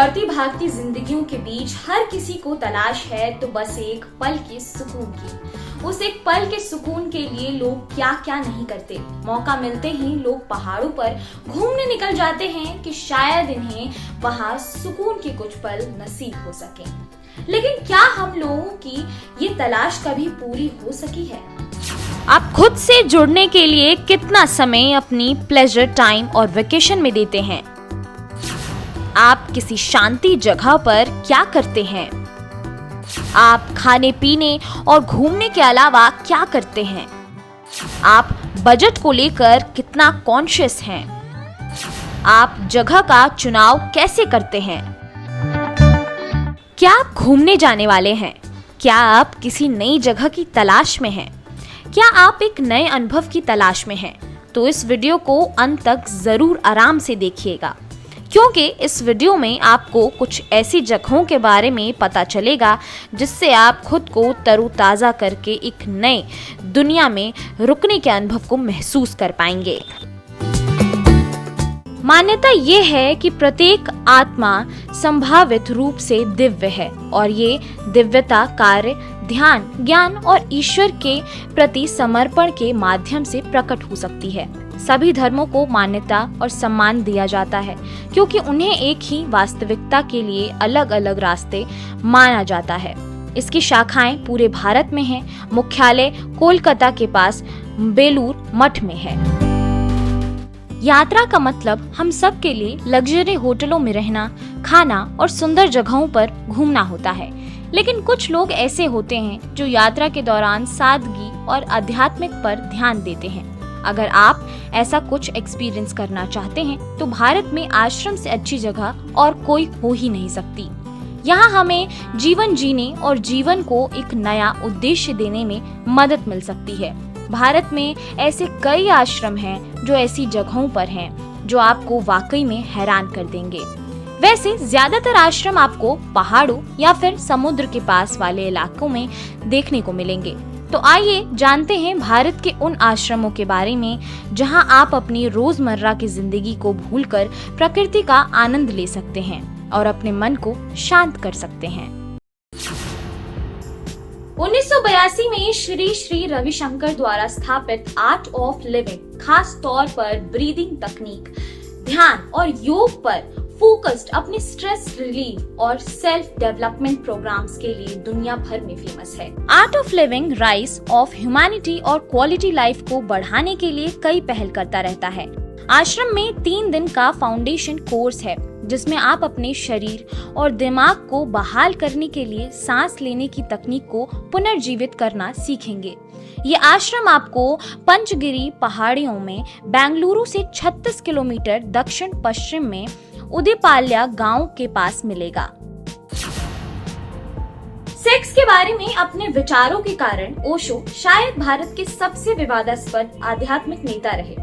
दौड़ती भागती जिंदगियों के बीच हर किसी को तलाश है तो बस एक पल के सुकून की। उस एक पल के सुकून के लिए लोग क्या क्या नहीं करते। मौका मिलते ही लोग पहाड़ों पर घूमने निकल जाते हैं कि शायद इन्हें वहां सुकून के कुछ पल नसीब हो सके। लेकिन क्या हम लोगों की ये तलाश कभी पूरी हो सकी है? आप खुद से जुड़ने के लिए कितना समय अपनी प्लेजर टाइम और वेकेशन में देते हैं? आप किसी शांति जगह पर क्या करते हैं? आप खाने पीने और घूमने के अलावा क्या करते हैं? आप बजट को लेकर कितना कॉन्शियस हैं? आप जगह का चुनाव कैसे करते हैं? क्या आप घूमने जाने वाले हैं? क्या आप किसी नई जगह की तलाश में हैं? क्या आप एक नए अनुभव की तलाश में हैं? तो इस वीडियो को अंत तक जरूर आराम से देखिएगा, क्योंकि इस वीडियो में आपको कुछ ऐसी जगहों के बारे में पता चलेगा जिससे आप खुद को तरोताज़ा करके एक नए दुनिया में रुकने के अनुभव को महसूस कर पाएंगे। मान्यता ये है कि प्रत्येक आत्मा संभावित रूप से दिव्य है और ये दिव्यता कार्य, ध्यान, ज्ञान और ईश्वर के प्रति समर्पण के माध्यम से प्रकट हो सकती है। सभी धर्मों को मान्यता और सम्मान दिया जाता है क्योंकि उन्हें एक ही वास्तविकता के लिए अलग अलग रास्ते माना जाता है। इसकी शाखाएं पूरे भारत में हैं। मुख्यालय कोलकाता के पास बेलूर मठ में है। यात्रा का मतलब हम सब के लिए लग्जरी होटलों में रहना, खाना और सुंदर जगहों पर घूमना होता है। लेकिन कुछ लोग ऐसे होते हैं जो यात्रा के दौरान सादगी और आध्यात्मिक पर ध्यान देते हैं। अगर आप ऐसा कुछ एक्सपीरियंस करना चाहते हैं तो भारत में आश्रम से अच्छी जगह और कोई हो ही नहीं सकती। यहाँ हमें जीवन जीने और जीवन को एक नया उद्देश्य देने में मदद मिल सकती है। भारत में ऐसे कई आश्रम हैं जो ऐसी जगहों पर हैं जो आपको वाकई में हैरान कर देंगे। वैसे ज्यादातर आश्रम आपको पहाड़ों या फिर समुद्र के पास वाले इलाकों में देखने को मिलेंगे। तो आइए जानते हैं भारत के उन आश्रमों के बारे में जहां आप अपनी रोजमर्रा की जिंदगी को भूलकर प्रकृति का आनंद ले सकते हैं और अपने मन को शांत कर सकते हैं। 1982 में श्री श्री रविशंकर द्वारा स्थापित आर्ट ऑफ लिविंग खास तौर पर ब्रीदिंग तकनीक, ध्यान और योग पर फोकस्ड अपने स्ट्रेस रिलीफ और सेल्फ डेवलपमेंट प्रोग्राम्स के लिए दुनिया भर में फेमस है। Art of living rise of humanity और क्वालिटी लाइफ को बढ़ाने के लिए कई पहल करता रहता है। आश्रम में 3 दिन का फाउंडेशन कोर्स है जिसमें आप अपने शरीर और दिमाग को बहाल करने के लिए सांस लेने की तकनीक को पुनर्जीवित करना सीखेंगे। ये आश्रम आपको पंचगिरी पहाड़ियों में बेंगलुरु से 36 किलोमीटर दक्षिण पश्चिम में उदयपाल्या गांव के पास मिलेगा। सेक्स के बारे में अपने विचारों के कारण ओशो शायद भारत के सबसे विवादास्पद आध्यात्मिक नेता रहे।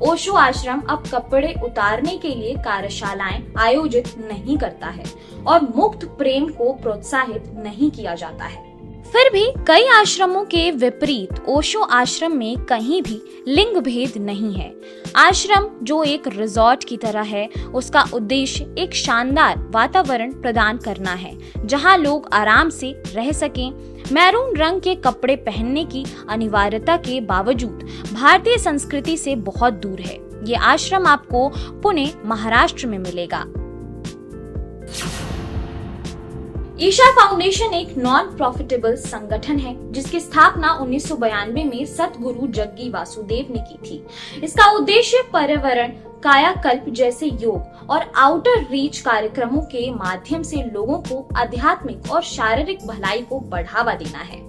ओशो आश्रम अब कपड़े उतारने के लिए कार्यशालाएं आयोजित नहीं करता है और मुक्त प्रेम को प्रोत्साहित नहीं किया जाता है। फिर भी कई आश्रमों के विपरीत ओशो आश्रम में कहीं भी लिंग भेद नहीं है। आश्रम जो एक रिजॉर्ट की तरह है, उसका उद्देश्य एक शानदार वातावरण प्रदान करना है जहां लोग आराम से रह सकें। मैरून रंग के कपड़े पहनने की अनिवार्यता के बावजूद भारतीय संस्कृति से बहुत दूर है। ये आश्रम आपको पुणे महाराष्ट्र में मिलेगा। ईशा फाउंडेशन एक नॉन प्रॉफिटेबल संगठन है जिसकी स्थापना 1992 में सतगुरु जग्गी वासुदेव ने की थी। इसका उद्देश्य पर्यावरण, कायाकल्प जैसे योग और आउटर रीच कार्यक्रमों के माध्यम से लोगों को आध्यात्मिक और शारीरिक भलाई को बढ़ावा देना है।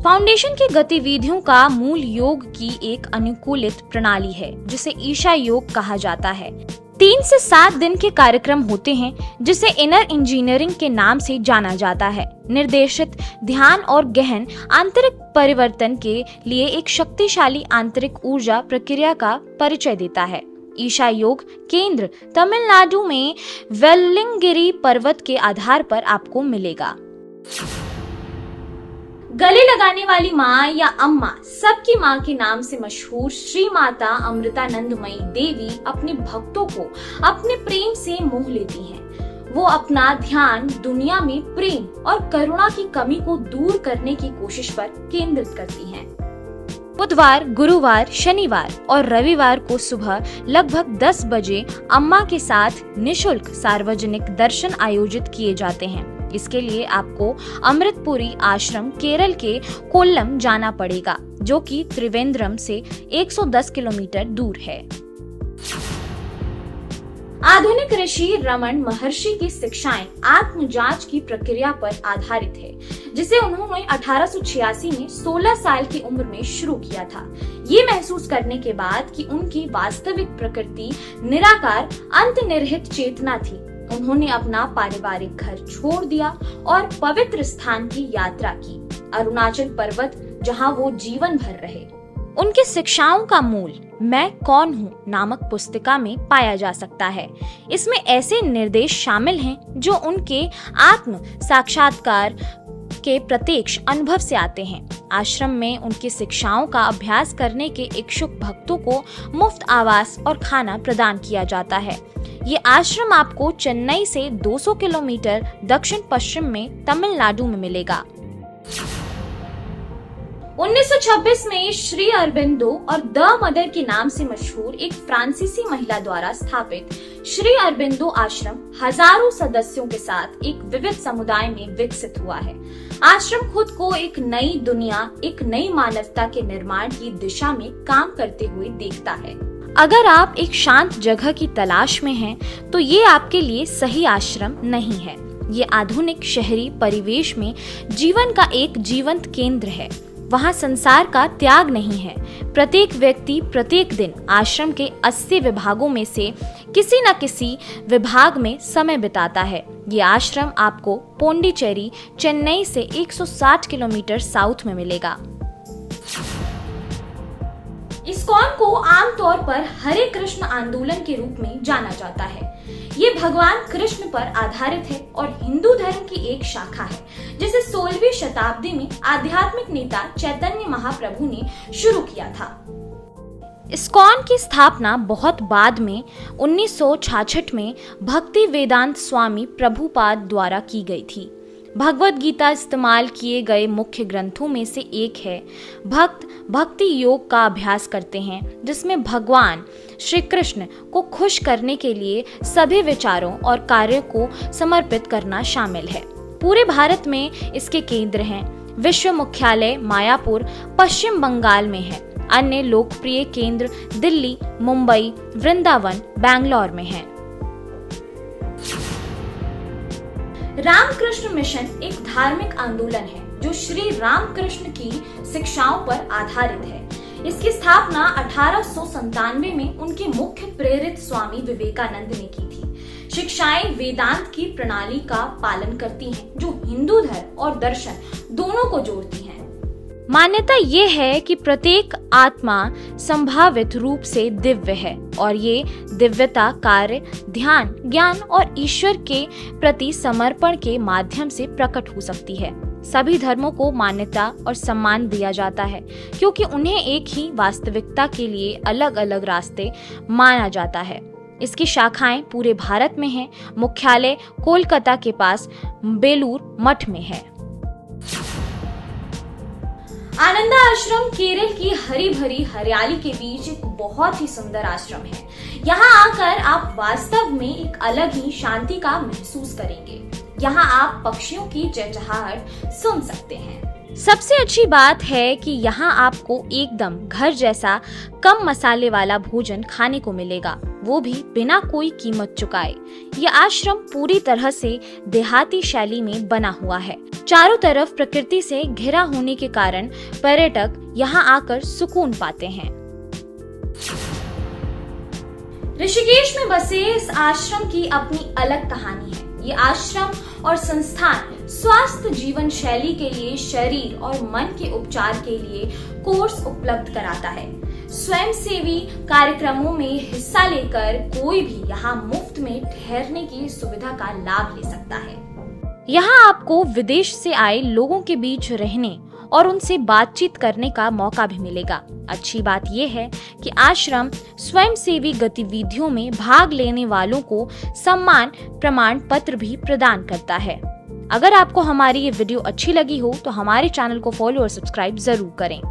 फाउंडेशन की गतिविधियों का मूल योग की एक अनुकूलित प्रणाली है जिसे ईशा योग कहा जाता है। 3 से 7 दिन के कार्यक्रम होते हैं जिसे इनर इंजीनियरिंग के नाम से जाना जाता है। निर्देशित ध्यान और गहन आंतरिक परिवर्तन के लिए एक शक्तिशाली आंतरिक ऊर्जा प्रक्रिया का परिचय देता है। ईशा योग केंद्र तमिलनाडु में वेल्लिंगिरी पर्वत के आधार पर आपको मिलेगा। गले लगाने वाली माँ या अम्मा, सबकी माँ के नाम से मशहूर श्री माता अमृतानंदमयी देवी अपने भक्तों को अपने प्रेम से मोह लेती हैं। वो अपना ध्यान दुनिया में प्रेम और करुणा की कमी को दूर करने की कोशिश पर केंद्रित करती हैं। बुधवार, गुरुवार, शनिवार और रविवार को सुबह लगभग 10 बजे अम्मा के साथ निशुल्क सार्वजनिक दर्शन आयोजित किए जाते हैं। इसके लिए आपको अमृतपुरी आश्रम केरल के कोल्लम जाना पड़ेगा, जो कि त्रिवेंद्रम से 110 किलोमीटर दूर है। आधुनिक ऋषि रमन महर्षि की शिक्षाएं आत्म जांच की प्रक्रिया पर आधारित है, जिसे उन्होंने 1886 में 16 साल की उम्र में शुरू किया था। ये महसूस करने के बाद कि उनकी वास्तविक प्रकृति निराकार अंतर्निहित चेतना थी, उन्होंने अपना पारिवारिक घर छोड़ दिया और पवित्र स्थान की यात्रा की, अरुणाचल पर्वत, जहां वो जीवन भर रहे। उनकी शिक्षाओं का मूल मैं कौन हूँ नामक पुस्तिका में पाया जा सकता है। इसमें ऐसे निर्देश शामिल हैं जो उनके आत्म साक्षात्कार के प्रत्यक्ष अनुभव से आते हैं। आश्रम में उनकी शिक्षाओं का अभ्यास करने के इच्छुक भक्तों को मुफ्त आवास और खाना प्रदान किया जाता है। ये आश्रम आपको चेन्नई से 200 किलोमीटर दक्षिण पश्चिम में तमिलनाडु में मिलेगा। 1926 में श्री अरबिंदो और द मदर के नाम से मशहूर एक फ्रांसीसी महिला द्वारा स्थापित श्री अरबिंदो आश्रम हजारों सदस्यों के साथ एक विविध समुदाय में विकसित हुआ है। आश्रम खुद को एक नई दुनिया, एक नई मानवता के निर्माण की दिशा में काम करते हुए देखता है। अगर आप एक शांत जगह की तलाश में हैं, तो ये आपके लिए सही आश्रम नहीं है। ये आधुनिक शहरी परिवेश में जीवन का एक जीवंत केंद्र है। वहाँ संसार का त्याग नहीं है। प्रत्येक व्यक्ति प्रत्येक दिन आश्रम के 80 विभागों में से किसी न किसी विभाग में समय बिताता है। ये आश्रम आपको पोंडिचेरी, चेन्नई से 160 किलोमीटर साउथ में मिलेगा। इस्कॉन को आमतौर पर हरे कृष्ण आंदोलन के रूप में जाना जाता है। ये भगवान कृष्ण पर आधारित है और हिंदू धर्म की एक शाखा है, जिसे 16वीं शताब्दी में आध्यात्मिक नेता चैतन्य महाप्रभु ने शुरू किया था। इस्कॉन की स्थापना बहुत बाद में 1966 में भक्ति वेदांत स्वामी प्रभुपाद द्वारा की गई थी। भगवद गीता इस्तेमाल किए गए मुख्य ग्रंथों में से एक है। भक्त भक्ति योग का अभ्यास करते हैं, जिसमें भगवान श्री कृष्ण को खुश करने के लिए सभी विचारों और कार्यों को समर्पित करना शामिल है। पूरे भारत में इसके केंद्र हैं। विश्व मुख्यालय मायापुर, पश्चिम बंगाल में है। अन्य लोकप्रिय केंद्र दिल्ली, मुंबई, वृंदावन, बैंगलोर में हैं। रामकृष्ण मिशन एक धार्मिक आंदोलन है जो श्री रामकृष्ण की शिक्षाओं पर आधारित है। इसकी स्थापना 1897 में उनके मुख्य प्रेरित स्वामी विवेकानंद ने की थी। शिक्षाएं वेदांत की प्रणाली का पालन करती हैं, जो हिंदू धर्म और दर्शन दोनों को जोड़ती हैं। मान्यता ये है कि प्रत्येक आत्मा संभावित रूप से दिव्य है और ये दिव्यता कार्य, ध्यान, ज्ञान और ईश्वर के प्रति समर्पण के माध्यम से प्रकट हो सकती है। सभी धर्मों को मान्यता और सम्मान दिया जाता है, क्योंकि उन्हें एक ही वास्तविकता के लिए अलग अलग रास्ते माना जाता है। इसकी शाखाएं पूरे भारत में हैं। मुख्यालय कोलकाता के पास बेलूर मठ में है। आनंदा आश्रम केरल की हरी भरी हरियाली के बीच एक बहुत ही सुंदर आश्रम है। यहाँ आकर आप वास्तव में एक अलग ही शांति का महसूस करेंगे। यहाँ आप पक्षियों की चहचहाहट सुन सकते हैं। सबसे अच्छी बात है कि यहाँ आपको एकदम घर जैसा कम मसाले वाला भोजन खाने को मिलेगा, वो भी बिना कोई कीमत चुकाए। यह आश्रम पूरी तरह से देहाती शैली में बना हुआ है। चारों तरफ प्रकृति से घिरा होने के कारण पर्यटक यहाँ आकर सुकून पाते हैं। ऋषिकेश में बसे इस आश्रम की अपनी अलग कहानी है। ये आश्रम और संस्थान स्वास्थ्य जीवन शैली के लिए शरीर और मन के उपचार के लिए कोर्स उपलब्ध कराता है। स्वयंसेवी कार्यक्रमों में हिस्सा लेकर कोई भी यहाँ मुफ्त में ठहरने की सुविधा का लाभ ले सकता है। यहाँ आपको विदेश से आए लोगों के बीच रहने और उनसे बातचीत करने का मौका भी मिलेगा। अच्छी बात यह है कि आश्रम स्वयंसेवी गतिविधियों में भाग लेने वालों को सम्मान प्रमाण पत्र भी प्रदान करता है। अगर आपको हमारी ये वीडियो अच्छी लगी हो तो हमारे चैनल को फॉलो और सब्सक्राइब जरूर करें।